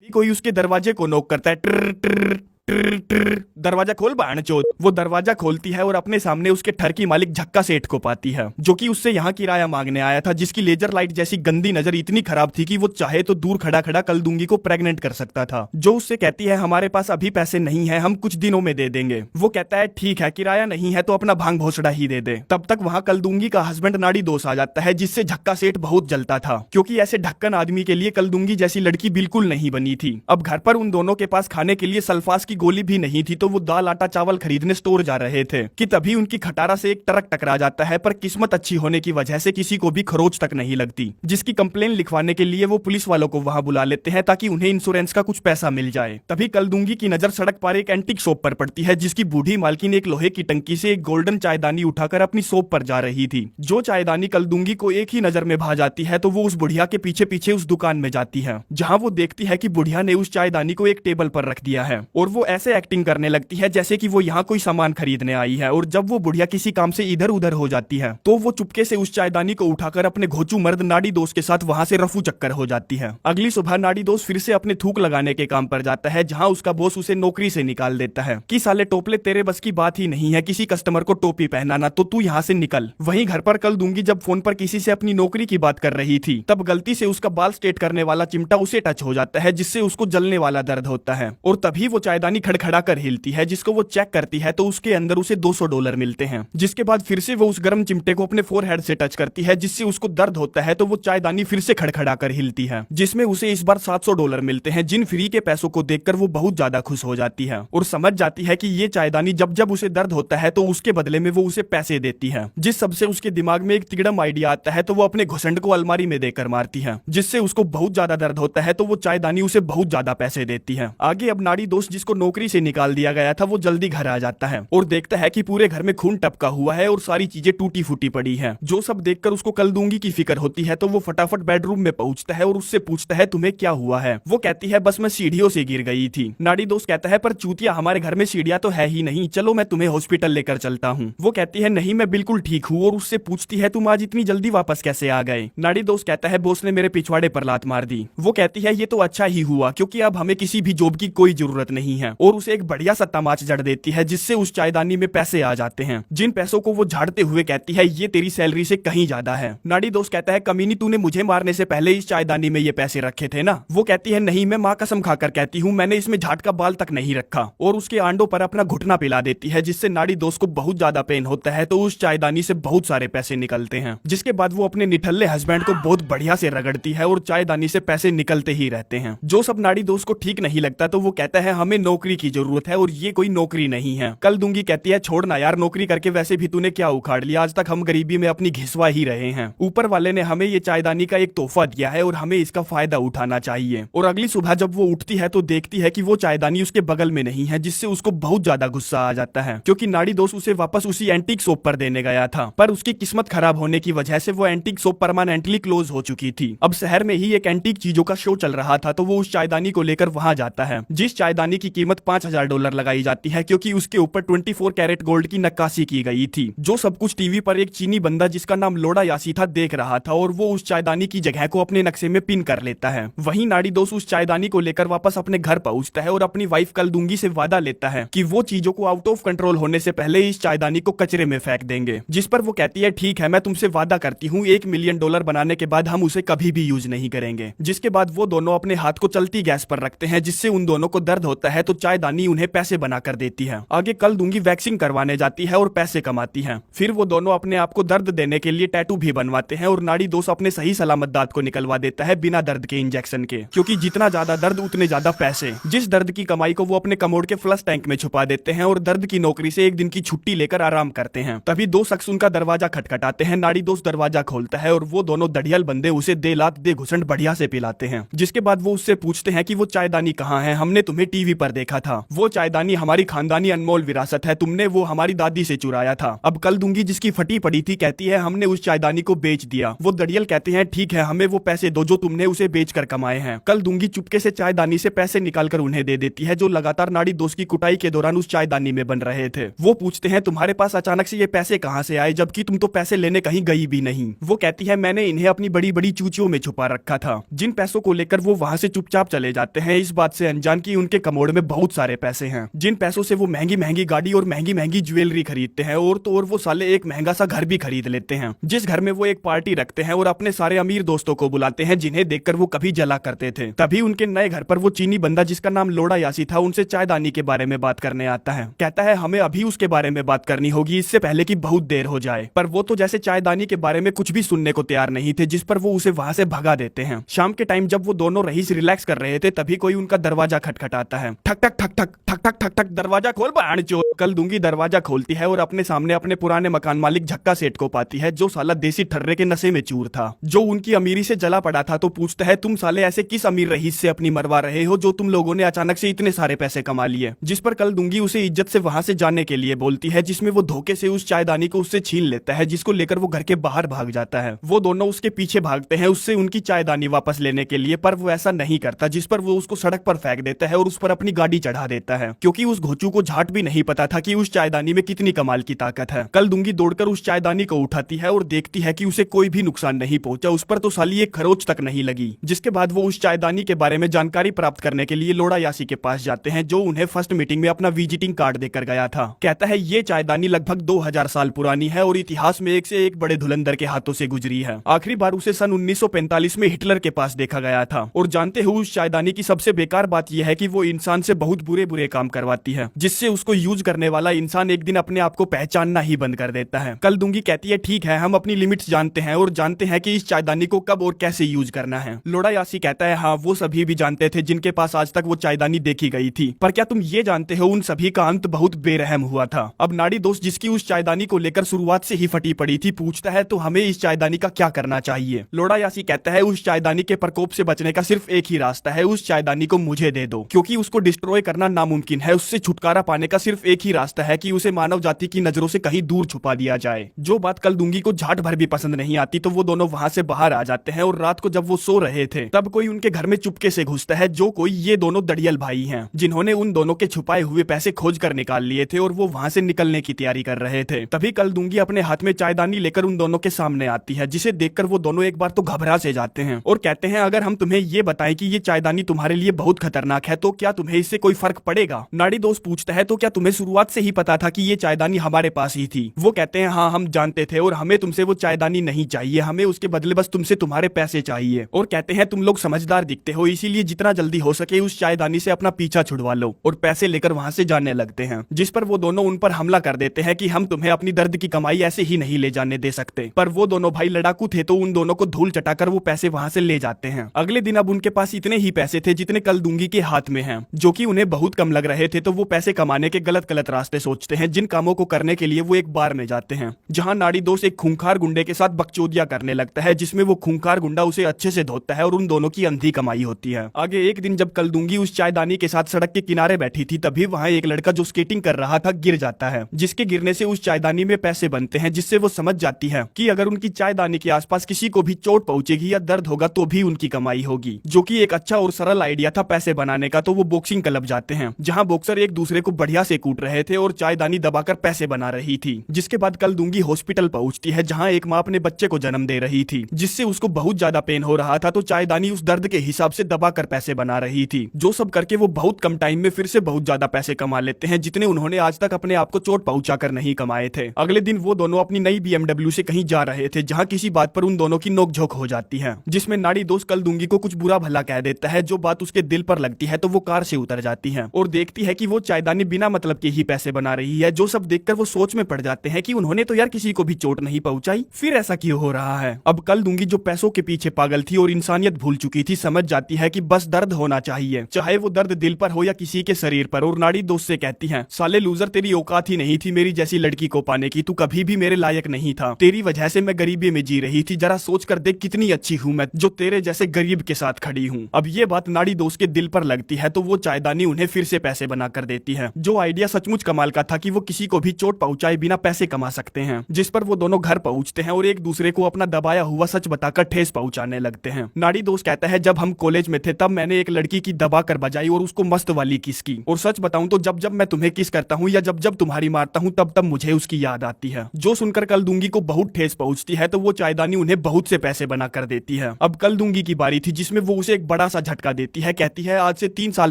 कोई उसके दरवाजे को नॉक करता है। ट्र ट्र ट्र ट्र, दरवाजा खोल बाणचोद। वो दरवाजा खोलती है और अपने सामने उसके ठर की मालिक झक्का सेठ को पाती है, जो कि उससे यहाँ किराया मांगने आया था, जिसकी लेजर लाइट जैसी गंदी नजर इतनी खराब थी कि वो चाहे तो दूर खड़ा खड़ा कल दूंगी को प्रेग्नेंट कर सकता था। जो उससे कहती है हमारे पास अभी पैसे नहीं है, हम कुछ दिनों में दे देंगे। वो कहता है ठीक है, किराया नहीं है तो अपना भांग भोसड़ा ही दे दे। तब तक वहाँ कल दूंगी का हस्बैंड नाड़ी दोष आ जाता है, जिससे झक्का सेठ बहुत जलता था, क्योंकि ऐसे ढक्कन आदमी के लिए कल दूंगी जैसी लड़की बिल्कुल नहीं बनी थी। अब घर पर उन दोनों के पास खाने के लिए सल्फास की गोली भी नहीं थी, तो वो दाल आटा चावल खरीदने स्टोर जा रहे थे कि तभी उनकी खटारा से एक ट्रक टकरा जाता है, पर किस्मत अच्छी होने की वजह से किसी को भी खरोच तक नहीं लगती, जिसकी कंप्लेन लिखवाने के लिए वो पुलिस वालों को वहां बुला लेते हैं ताकि उन्हें इंश्योरेंस का कुछ पैसा मिल जाए। तभी कल दूंगी की नजर सड़क पर एक एंटीक शॉप पर पड़ती है, जिसकी बूढ़ी मालकिन एक लोहे की टंकी से एक गोल्डन चायदानी उठाकर अपनी शॉप पर जा रही थी। जो चायदानी कल दूंगी को एक ही नजर में भा जाती है, तो वो उस बुढ़िया के पीछे पीछे उस दुकान में जाती है, जहाँ वो देखती है कि बुढ़िया ने उस चायदानी को एक टेबल पर रख दिया है और वो ऐसे एक्टिंग करने लगती है जैसे कि वो यहाँ कोई सामान खरीदने आई है। और जब वो बुढ़िया किसी काम से इधर उधर हो जाती है, तो वो चुपके से उस चायदानी को उठाकर अपने घोचू मर्द नाड़ी दोस्त के साथ वहां से रफू चक्कर हो जाती है। अगली सुबह नाड़ी दोस्त फिर से अपने थूक लगाने के काम पर जाता है, जहाँ उसका बॉस उसे नौकरी से निकाल देता है कि साले टोपले तेरे बस की बात ही नहीं है किसी कस्टमर को टोपी पहनाना, तो तू यहाँ से निकल। वहीं घर पर कल दूंगी जब फोन पर किसी से अपनी नौकरी की बात कर रही थी, तब गलती से उसका बाल स्ट्रेट करने वाला चिमटा उसे टच हो जाता है, जिससे उसको जलने वाला दर्द होता है। और तभी वो चायदानी खड़खड़ा कर हिलती है, जिसको वो चेक करती है तो उसके अंदर उसे $200 मिलते हैं। जिसके बाद फिर से वो उस गर्म चिमटे को अपने फोरहेड से टच करती है, जिससे उसको दर्द होता है, तो वो चायदानी फिर से खड़खड़ा कर हिलती है, जिसमें उसे इस बार $700 मिलते हैं, जिन फ्री के पैसों को देखकर वो बहुत ज्यादा खुश हो जाती है और समझ जाती है कि ये चायदानी जब जब उसे दर्द होता है तो उसके बदले में वो उसे पैसे देती है। जिस सबसे उसके दिमाग में एक तिगड़म आइडिया आता है, तो वो अपने घुसंड को अलमारी में देकर मारती है, जिससे उसको बहुत ज्यादा दर्द होता है, तो वो चायदानी उसे बहुत ज्यादा पैसे देती है। आगे अब नाड़ी दोस्त जिसको नौकरी से निकाल दिया गया था, वो जल्दी घर आ जाता है और देखता है कि पूरे घर में खून टपका हुआ है और सारी चीजें टूटी फूटी पड़ी हैं। जो सब देखकर उसको कल दूंगी की फिक्र होती है, तो वो फटाफट बेडरूम में पहुंचता है और उससे पूछता है तुम्हें क्या हुआ है। वो कहती है बस मैं सीढ़ियों से गिर गई थी। नाड़ी दोस्त कहता है पर चूतिया, हमारे घर में सीढ़ियां तो है ही नहीं, चलो मैं तुम्हें हॉस्पिटल लेकर चलता हूँ। वो कहती है नहीं मैं बिल्कुल ठीक हूँ, और उससे पूछती है तुम आज इतनी जल्दी वापस कैसे आ गए। नाड़ी दोस्त कहता है बॉस ने मेरे पिछवाड़े पर लात मार दी। वो कहती है ये तो अच्छा ही हुआ, क्योंकि अब हमें किसी भी जॉब की कोई जरूरत नहीं है, और उसे एक बढ़िया सा तमाच जड़ देती है, जिससे उस चायदानी में पैसे आ जाते हैं, जिन पैसों को वो झाड़ते हुए कहती है ये तेरी सैलरी से कहीं ज्यादा है। नाड़ी दोस्त कहता है कमीनी, तूने मुझे मारने से पहले इस चायदानी में ये पैसे रखे थे ना। वो कहती है नहीं, मैं माँ कसम खाकर कहती हूँ मैंने इसमें झाट का बाल तक नहीं रखा, और उसके आंडों पर अपना घुटना पिला देती है, जिससे नाड़ी दोस्त को बहुत ज्यादा पेन होता है, तो उस चायदानी से बहुत सारे पैसे निकलते हैं। जिसके बाद वो अपने निठल्ले हस्बैंड को बहुत बढ़िया से रगड़ती है और चायदानी से पैसे निकलते ही रहते हैं। जो सब नाड़ी दोस्त को ठीक नहीं लगता, तो वो कहता है हमें नौकरी की जरूरत है और ये कोई नौकरी नहीं है। कल दूंगी कहती है छोड़ना यार, नौकरी करके वैसे भी तूने क्या उखाड़ लिया, आज तक हम गरीबी में अपनी घिसवा ही रहे हैं, ऊपर वाले ने हमें ये चायदानी का एक तोहफा दिया है और हमें इसका फायदा उठाना चाहिए। और अगली सुबह जब वो उठती है तो देखती है कि वो चायदानी उसके बगल में नहीं है, जिससे उसको बहुत ज्यादा गुस्सा आ जाता है, क्योंकि नाड़ी दोस्त उसे वापस उसी एंटीक शॉप पर देने गया था, पर उसकी किस्मत खराब होने की वजह से वो एंटीक शॉप परमानेंटली क्लोज हो चुकी थी। अब शहर में ही एक एंटीक चीजों का शो चल रहा था, तो वो उस चायदानी को लेकर वहां जाता है, जिस चायदानी की कीमत $5000 लगाई जाती है, क्योंकि उसके ऊपर 24 कैरेट गोल्ड की नक्काशी की गई थी। जो सब कुछ टीवी पर एक चीनी बंदा जिसका नाम लोड़ा यासी था देख रहा था, और वो उस चायदानी की जगह को अपने नक्शे में पिन कर लेता है। वहीं नाड़ी दोस्त उस चायदानी को लेकर वापस अपने घर पहुंचता है और अपनी वाइफ कल दूंगी से वादा लेता है कि वो चीजों को आउट ऑफ कंट्रोल होने से पहले इस चायदानी को कचरे में फेंक देंगे। जिस पर वो कहती है ठीक है, मैं तुमसे वादा करती हूँ $1 मिलियन बनाने के बाद हम उसे कभी भी यूज नहीं करेंगे। जिसके बाद वो दोनों अपने हाथ को चलती गैस पर रखते हैं, जिससे उन दोनों को दर्द होता है, तो चायदानी उन्हें पैसे बना कर देती है। आगे कल दूंगी वैक्सिंग करवाने जाती है और पैसे कमाती है। फिर वो दोनों अपने आप को दर्द देने के लिए टैटू भी बनवाते हैं, और नाड़ी दोस्त अपने सही सलामत दांत को निकलवा देता है बिना दर्द के इंजेक्शन के, क्योंकि जितना ज्यादा दर्द उतने ज्यादा पैसे। जिस दर्द की कमाई को वो अपने कमोड के फ्लश टैंक में छुपा देते हैं और दर्द की नौकरी से एक दिन की छुट्टी लेकर आराम करते हैं। तभी दो शख्स उनका दरवाजा खटखटाते हैं। नाड़ी दोस्त दरवाजा खोलता है और वो दोनों दड़ियल बंदे उसे दे लात दे घुसंड बढ़िया से पिलाते हैं। जिसके बाद वो उससे पूछते हैं कि वो चायदानी कहाँ है, हमने तुम्हें टीवी पर देखा लिखा था, वो चायदानी हमारी खानदानी अनमोल विरासत है, तुमने वो हमारी दादी से चुराया था। अब कल दूंगी जिसकी फटी पड़ी थी कहती है हमने उस चायदानी को बेच दिया। वो दड़ियल कहते हैं ठीक है हमें वो पैसे दो जो तुमने उसे बेचकर कमाए हैं। कल दूंगी चुपके से चायदानी से पैसे निकालकर उन्हें दे देती है जो लगातार नाड़ी दोस्त की कुटाई के दौरान उस चायदानी में बन रहे थे। वो पूछते हैं तुम्हारे पास अचानक से ये पैसे कहाँ से आए जबकि तुम तो पैसे लेने कहीं गई भी नहीं। वो कहती है मैंने इन्हें अपनी बड़ी बड़ी चूचियों में छुपा रखा था। जिन पैसों को लेकर वो वहां से चुपचाप चले जाते हैं, इस बात से अनजान की उनके कमोड़ में बहुत सारे पैसे हैं, जिन पैसों से वो महंगी महंगी गाड़ी और महंगी महंगी ज्वेलरी खरीदते हैं और तो और वो साले एक महंगा सा घर भी खरीद लेते हैं, जिस घर में वो एक पार्टी रखते हैं और अपने सारे अमीर दोस्तों को बुलाते हैं जिन्हें देखकर वो कभी जला करते थे। तभी उनके नए घर पर वो चीनी बंदा जिसका नाम लोड़ा यासी था उनसे चायदानी के बारे में बात करने आता है। कहता है हमें अभी उसके बारे में बात करनी होगी इससे पहले कि बहुत देर हो जाए। पर वो तो जैसे चायदानी के बारे में कुछ भी सुनने को तैयार नहीं थे, जिस पर वो उसे वहां से भगा देते हैं। शाम के टाइम जब वो दोनों रईस रिलैक्स कर रहे थे तभी कोई उनका दरवाजा खटखटाता है। ठक ठक ठक ठक ठक ठक ठक ठक, दरवाजा खोल बाणचोद। कल दूंगी दरवाजा खोलती है और अपने सामने अपने पुराने मकान मालिक झक्का सेठ को पाती है जो साला देसी ठर्रे के नशे में चूर था, जो उनकी अमीरी से जला पड़ा था। तो पूछता है तुम साले ऐसे किस अमीर रईस से अपनी मरवा रहे हो जो तुम लोगों ने अचानक से इतने सारे पैसे कमा लिए। जिस पर कल दूंगी उसे इज्जत से वहां से जाने के लिए बोलती है, जिसमें वो धोखे से उस चायदानी को उससे छीन लेता है जिसको लेकर वो घर के बाहर भाग जाता है। वो दोनों उसके पीछे भागते हैं उससे उनकी चायदानी वापस लेने के लिए, पर वो ऐसा नहीं करता, जिस पर वो उसको सड़क पर फेंक देता है और उस पर अपनी गाड़ी चढ़ा देता है, क्योंकि उस घोचू को झाट भी नहीं पता था कि उस चायदानी में कितनी कमाल की ताकत है। कल दूंगी दौड़कर उस चायदानी को उठाती है और देखती है कि उसे कोई भी नुकसान नहीं पहुंचा, उस पर तो साली एक खरोच तक नहीं लगी। जिसके बाद वो उस चायदानी के बारे में जानकारी प्राप्त करने के लिए लोड़ा यासी के पास जाते हैं जो उन्हें फर्स्ट मीटिंग में अपना विजिटिंग कार्ड देकर गया था। कहता है ये चायदानी लगभग 2000 साल पुरानी है और इतिहास में एक से एक बड़े धुलंधर के हाथों से गुजरी है। आखिरी बार उसे सन 1945 में हिटलर के पास देखा गया था। और जानते हो उस चायदानी की सबसे बेकार बात यह है कि वो इंसान से बहुत बुरे बुरे काम करवाती है, जिससे उसको यूज करने वाला इंसान एक दिन अपने आप को पहचानना ही बंद कर देता है। कल दूंगी कहती है ठीक है हम अपनी लिमिट्स जानते हैं और जानते हैं कि इस चायदानी को कब और कैसे यूज करना है। लोड़ा यासी कहता है हाँ वो सभी भी जानते थे जिनके पास आज तक वो चायदानी देखी गई थी, पर क्या तुम ये जानते हो उन सभी का अंत बहुत बेरहम हुआ था। अब नाड़ी दोस्त जिसकी उस चायदानी को लेकर शुरुआत से ही फटी पड़ी थी पूछता है तो हमें इस चायदानी का क्या करना चाहिए। लोड़ा यासी कहता है उस चायदानी के प्रकोप से बचने का सिर्फ एक ही रास्ता है, उस चायदानी को मुझे दे दो, क्योंकि उसको डिस्ट्रॉय करना नामुमकिन है। उससे छुटकारा पाने का सिर्फ एक ही रास्ता है कि उसे मानव जाति की नजरों से कहीं दूर छुपा दिया जाए। जो बात कल दूंगी को झाट भर भी पसंद नहीं आती, तो वो दोनों वहां से बाहर आ जाते हैं और रात को जब वो सो रहे थे तब कोई उनके घर में चुपके से घुसता है, जो कोई ये दोनों दड़ियल भाई हैं जिन्होंने उन दोनों के छुपाए हुए पैसे खोज कर निकाल लिए थे और वो वहां से निकलने की तैयारी कर रहे थे। तभी कल दूंगी अपने हाथ में चायदानी लेकर उन दोनों के सामने आती है, जिसे देखकर वो दोनों एक बार तो घबरा से जाते हैं और कहते हैं अगर हम तुम्हें ये बताएं कि ये चायदानी तुम्हारे लिए बहुत खतरनाक है तो क्या तुम्हें इससे कोई फर्क पड़ेगा। नाड़ी दोस्त पूछता है तो क्या तुम्हें शुरुआत से ही पता था कि ये चायदानी हमारे पास ही थी। वो कहते हैं हाँ हम जानते थे और हमें तुमसे वो चायदानी नहीं चाहिए, हमें उसके बदले बस तुमसे तुम्हारे पैसे चाहिए। और कहते हैं तुम लोग समझदार दिखते हो इसीलिए जितना जल्दी हो सके उस चायदानी से अपना पीछा छुड़वा लो, और पैसे लेकर वहां से जाने लगते हैं। जिस पर वो दोनों उन पर हमला कर देते हैं कि हम तुम्हें अपनी दर्द की कमाई ऐसे ही नहीं ले जाने दे सकते। पर वो दोनों भाई लड़ाकू थे तो उन दोनों को धूल चटाकर वो पैसे वहां से ले जाते हैं। अगले दिन अब उनके पास इतने ही पैसे थे जितने कल दूंगी के हाथ में हैं, जो कि उन्हें बहुत कम लग रहे थे। तो वो पैसे कमाने के गलत गलत रास्ते सोचते हैं, जिन कामों को करने के लिए वो एक बार में जाते हैं, जहां नाड़ी दोस्त एक खूंखार गुंडे के साथ बकचोदिया करने लगता है, जिसमें वो खूंखार गुंडा उसे अच्छे से धोता है और उन दोनों की अंधी कमाई होती है। आगे एक दिन जब कल दूंगी उस चायदानी के साथ सड़क के किनारे बैठी थी तभी वहां एक लड़का जो स्केटिंग कर रहा था गिर जाता है, जिसके गिरने से उस चायदानी में पैसे बनते हैं, जिससे वो समझ जाती है कि अगर उनकी चायदानी के आसपास किसी को भी चोट पहुंचेगी या दर्द होगा तो भी उनकी कमाई होगी, जो कि एक अच्छा और सरल आइडिया था पैसे बनाने का। तो वो बॉक्सिंग क्लब जाते हैं जहां बॉक्सर एक दूसरे को बढ़िया से कूट रहे थे और चायदानी दबाकर पैसे बना रही थी। जिसके बाद कल दूंगी हॉस्पिटल पहुंचती है जहां एक माँ अपने बच्चे को जन्म दे रही थी, जिससे उसको बहुत ज्यादा पेन हो रहा था। तो चायदानी उस दर्द के हिसाब से दबाकर पैसे बना रही थी, जो सब करके वो बहुत कम टाइम में फिर से बहुत ज्यादा पैसे कमा लेते हैं, जितने उन्होंने आज तक अपने आप को चोट पहुंचाकर नहीं कमाए थे। अगले दिन वो दोनों अपनी नई BMW से कहीं जा रहे थे, जहां किसी बात पर उन दोनों की नोकझोंक हो जाती है, जिसमें नाड़ी दोस्त कल दूंगी को कुछ बुरा भला कह देता है। जो बात उसके दिल पर लगती है तो वो कार से उतर जाती है और देखती है कि वो चायदानी बिना मतलब के ही पैसे बना रही है। जो सब देखकर वो सोच में पड़ जाते हैं कि उन्होंने तो यार किसी को भी चोट नहीं पहुंचाई, फिर ऐसा क्यों हो रहा है। अब कल दूंगी जो पैसों के पीछे पागल थी और इंसानियत भूल चुकी थी, समझ जाती है कि बस दर्द होना चाहिए, चाहे वो दर्द दिल पर हो या किसी के शरीर पर। और नाड़ी दोस्त से कहती है साले लूजर, तेरी औकात ही नहीं थी मेरी जैसी लड़की को पाने की, तू कभी भी मेरे लायक नहीं था, तेरी वजह से मैं गरीबी में जी रही थी, जरा सोच कर देख कितनी अच्छी हूँ मैं जो तेरे जैसे गरीब के साथ खड़ी हूँ। अब ये बात नाड़ी दोस्त के दिल पर लगती है तो वो चायदानी चायदानी उन्हें फिर से पैसे बना कर देती है। जो आइडिया सचमुच कमाल का था कि वो किसी को भी चोट पहुंचाए बिना पैसे कमा सकते हैं, जिस पर वो दोनों घर पहुंचते हैं और एक दूसरे को अपना दबाया हुआ सच बताकर ठेस पहुंचाने लगते हैं। नाड़ी दोस्त कहता है जब हम कॉलेज में थे तब मैंने एक लड़की की दबा कर बजाई और उसको मस्त वाली किस की, और सच बताऊं तो जब जब मैं तुम्हें किस करता हूं या जब जब तुम्हारी मारता हूं तब तब मुझे उसकी याद आती है। जो सुनकर कल दूंगी को बहुत ठेस पहुंचती है तो वो चायदानी उन्हें बहुत से पैसे बना कर देती है। अब कल दूंगी की बारी थी जिसमें वो उसे एक बड़ा सा झटका देती है। कहती है आज से 3 साल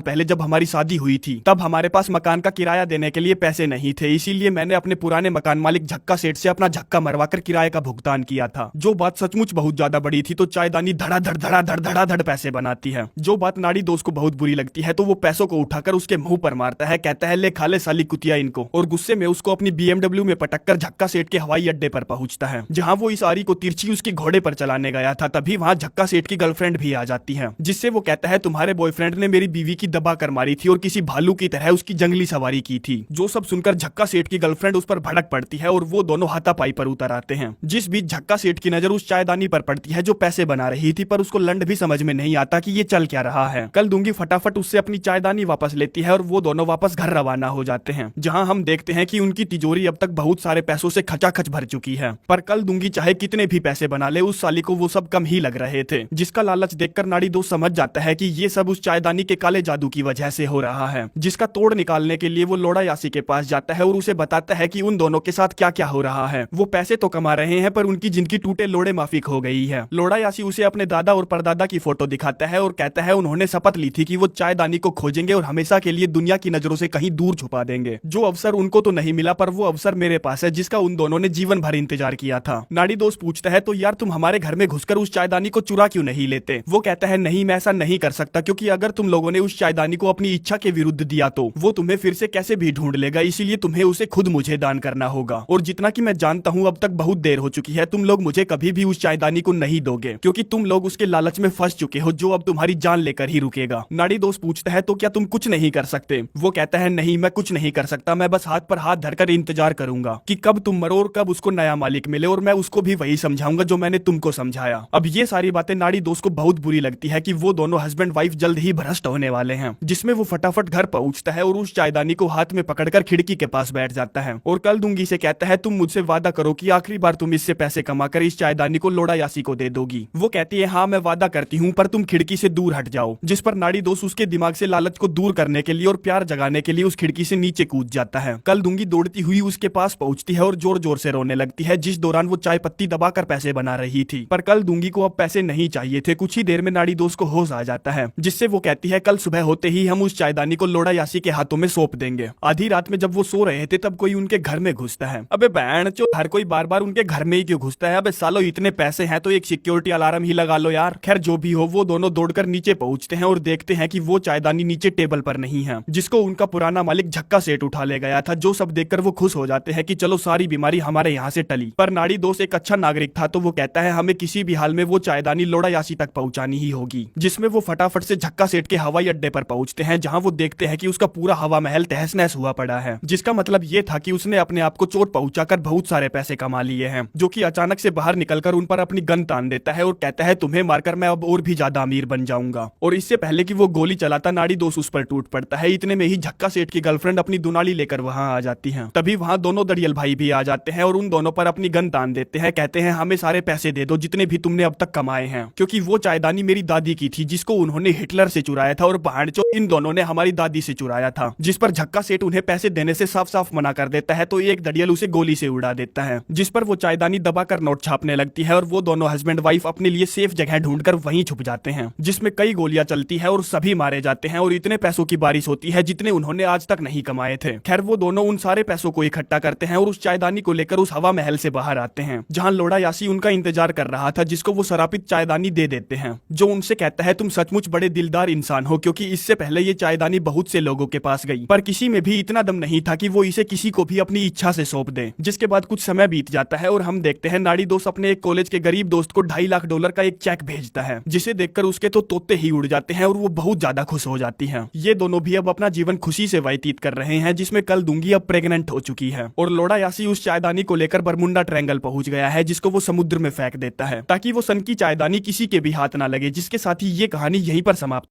पहले जब हमारी शादी हुई थी तब हमारे पास मकान का किराया देने के लिए पैसे नहीं थे, इसीलिए मैंने अपने पुराने मकान मालिक झक्का सेठ से अपना झक्का मरवाकर किराए का भुगतान किया था। जो बात सचमुच बहुत ज्यादा बड़ी थी तो चायदानी धड़ाधड़ पैसे बनाती है। जो बात नाड़ी दोस्त को बहुत बुरी लगती है तो वो पैसों को उठाकर उसके मुंह पर मारता है। कहता है ले खा ले साली कुतिया इनको, और गुस्से में उसको अपनी BMW में पटककर झक्का सेठ के हवाई अड्डे पर पहुंचता है, जहां वो इस आरी को तिरछी उसके घोड़े पर चलाने गया था। तभी वहां झक्का सेठ की गर्लफ्रेंड भी आ जाती है, जिससे वो कहता है तुम्हारे बॉयफ्रेंड ने मेरी बीवी की दबा कर मारी थी और किसी भालू की तरह उसकी जंगली सवारी की थी। जो सब सुनकर झक्का सेठ की गर्लफ्रेंड उस पर भड़क पड़ती है और वो दोनों हाथापाई पर उतर आते हैं। जिस बीच झक्का सेठ की नजर उस चायदानी पर पड़ती है जो पैसे बना रही थी, पर उसको लंड भी समझ में नहीं आता कि ये चल क्या रहा है। कल दूंगी फटाफट उससे अपनी चायदानी वापस लेती है और वो दोनों वापस घर रवाना हो जाते हैं, जहां हम देखते हैं कि उनकी तिजोरी अब तक बहुत सारे पैसों से खचाखच भर चुकी है। पर कल दूंगी चाहे कितने भी पैसे बना ले उस साली को वो सब कम ही लग रहे थे, जिसका लालच देखकर नाड़ी दोस्त समझ जाता है कि ये सब उस चायदानी के काले जादू की वजह से हो रहा है। जिसका तोड़ निकालने के लिए वो लोड़ा यासी के पास जाता है और उसे बताता है कि उन दोनों के साथ क्या क्या हो रहा है। वो पैसे तो कमा रहे हैं पर उनकी जिंदगी टूटे लोड़े माफिक हो गई है। लोड़ा यासी उसे अपने दादा और परदादा की फोटो दिखाता है और कहता है उन्होंने शपथ ली थी कि वो चायदानी को खोजेंगे और हमेशा के लिए दुनिया की नजरों से कहीं दूर छुपा देंगे। जो अवसर उनको तो नहीं मिला पर वो अवसर मेरे पास है जिसका उन दोनों ने जीवन भर इंतजार किया था। नाड़ी दोस्त पूछता है तो यार तुम हमारे घर में घुसकर उस चायदानी को चुरा क्यों नहीं लेते? वो कहता है नहीं मैं ऐसा नहीं कर सकता, क्योंकि अगर तुम लोगों ने उस चायदानी को अपनी इच्छा के विरुद्ध दिया तो वो तुम्हें फिर से कैसे भी ढूंढ लेगा, इसीलिए तुम्हें उसे खुद मुझे दान करना होगा। और जितना कि मैं जानता हूँ अब तक बहुत देर हो चुकी है, तुम लोग मुझे कभी भी उस चायदानी को नहीं दोगे, क्योंकि तुम लोग उसके लालच में फंस चुके हो जो अब तुम्हारी जान लेकर ही रुकेगा। नाड़ी दोस्त पूछता है तो क्या तुम कुछ नहीं कर सकते? वो कहता है नहीं मैं कुछ नहीं कर सकता, मैं बस हाथ पर हाथ धरकर इंतजार करूंगा कि कब तुम मरो और कब उसको नया मालिक मिले, और मैं उसको भी वही समझाऊंगा जो मैंने तुमको समझाया। अब ये सारी बातें नाड़ी दोस्त को बहुत बुरी लगती है कि वो दोनों हस्बैंड वाइफ जल्द ही भ्रष्ट होने वाले हैं, जिसमें वो फटाफट घर पहुंचता है और उस चायदानी को हाथ में पकड़कर खिड़की के पास बैठ जाता है और कल दूंगी से कहता है तुम मुझसे वादा करो कि आखिरी बार तुम इससे पैसे कमाकर इस चायदानी को लोड़ा यासी को दे दोगी। वो कहती है हाँ मैं वादा करती हूँ, पर तुम खिड़की से दूर हट जाओ। जिस पर नाड़ी दोस्त उसके दिमाग से लालच को दूर करने के लिए और प्यार जगाने के लिए उस खिड़की से नीचे कूद जाता है। कल दूंगी दौड़ती हुई उसके पास पहुंचती है और जोर जोर से रोने लगती है, जिस दौरान वो चाय पत्ती दबाकर पैसे बना रही थी। पर कल दूंगी को अब पैसे नहीं चाहिए थे। कुछ ही देर में नाड़ी दोस्त को होश आ जाता है, जिससे वो कहती है कल सुबह होते ही हम उस चायदानी को लोड़ा यासी के हाथों में सौंप देंगे। आधी रात में जब वो सो रहे थे तब कोई उनके घर में घुसता है। अबे बहन चो, हर कोई बार बार उनके घर में ही क्यों घुसता है? अबे सालो इतने पैसे हैं तो एक सिक्योरिटी अलार्म ही लगा लो यार। खैर जो भी हो, वो दोनों दौड़कर नीचे पहुंचते हैं और देखते हैं कि वो चायदानी नीचे टेबल पर नहीं है, जिसको उनका पुराना मालिक झक्का सेठ उठा ले गया था। जो सब देखकर वो खुश हो जाते हैं कि चलो सारी बीमारी हमारे यहाँ से टली। पर नाड़ी दोस्त एक अच्छा नागरिक था तो वो कहता है हमें किसी भी हाल में वो चायदानी लोड़ा यासी तक पहुंचानी ही होगी। जिसमें वो फटाफट से झक्का सेठ के हवाई अड्डे पर पहुंचते हैं, जहां वो देखते हैं कि उसका पूरा हवा महल तहस नहस हुआ पड़ा है, जिसका मतलब ये था कि उसने अपने आप को चोट पहुंचाकर बहुत सारे पैसे कमा लिए हैं। जो कि अचानक से बाहर निकलकर उन पर अपनी गन तान देता है और कहता है तुम्हें मारकर मैं अब और भी ज्यादा अमीर बन जाऊंगा। और इससे पहले कि वो गोली चलाता नाड़ी दोस्त उस पर टूट पड़ता है। इतने में ही झक्का सेठ की गर्लफ्रेंड अपनी दुनाली लेकर वहां आ जाती है। तभी वहां दोनों दड़ियल भाई भी आ जाते हैं और उन दोनों पर अपनी गन तान देते हैं। कहते हैं हमें सारे पैसे दे दो जितने भी तुमने अब तक कमाए हैं, क्योंकि वो चायदानी मेरी दादी की थी जिसको उन्होंने हिटलर से चुराया था और भांडचो इन दोनों ने हमारी दादी से चुराया था। जिस पर झक्का सेठ उन्हें पैसे देने से साफ साफ मना कर देता है तो एक दड़ियल उसे गोली से उड़ा देता है, जिस पर वो चायदानी दबाकर नोट छापने लगती है और वो दोनों हस्बैंड वाइफ अपने लिए सेफ जगह ढूंढकर वहीं छुप जाते हैं, जिसमें कई गोलियां चलती है और सभी मारे जाते हैं और इतने पैसों की बारिश होती है जितने उन्होंने आज तक नहीं कमाए थे। खैर वो दोनों उन सारे पैसों को इकट्ठा करते हैं और उस चायदानी को लेकर उस हवा महल से बाहर आते हैं, जहां लोड़ा यासी उनका इंतजार कर रहा था, जिसको वो शरापित चायदानी दे देते हैं। जो उनसे कहता है तुम सचमुच बड़े दिलदार इंसान हो, क्योंकि इससे पहले ये चायदानी बहुत से लोगों के पास गई पर किसी में भी इतना दम नहीं था कि वो इसे किसी को भी अपनी इच्छा से सौंप दे। जिसके बाद कुछ समय बीत जाता है और हम देखते हैं नाड़ी दोस्त अपने एक कॉलेज के गरीब दोस्त को $2.5 लाख का एक चेक भेजता है, जिसे देखकर उसके तो तोते ही उड़ जाते हैं और वो बहुत ज्यादा खुश हो जाती है। ये दोनों भी अब अपना जीवन खुशी से व्यतीत कर रहे हैं, जिसमें कल दूंगी अब प्रेग्नेंट हो चुकी है और लोड़ा यासी उस चायदानी को लेकर बरमुंडा ट्रायंगल पहुंच गया है, जिसको वो समुद्र में फेंक देता है ताकि वो सन की चायदानी किसी के भी हाथ ना लगे। जिसके साथ ही ये कहानी यहीं पर समाप्त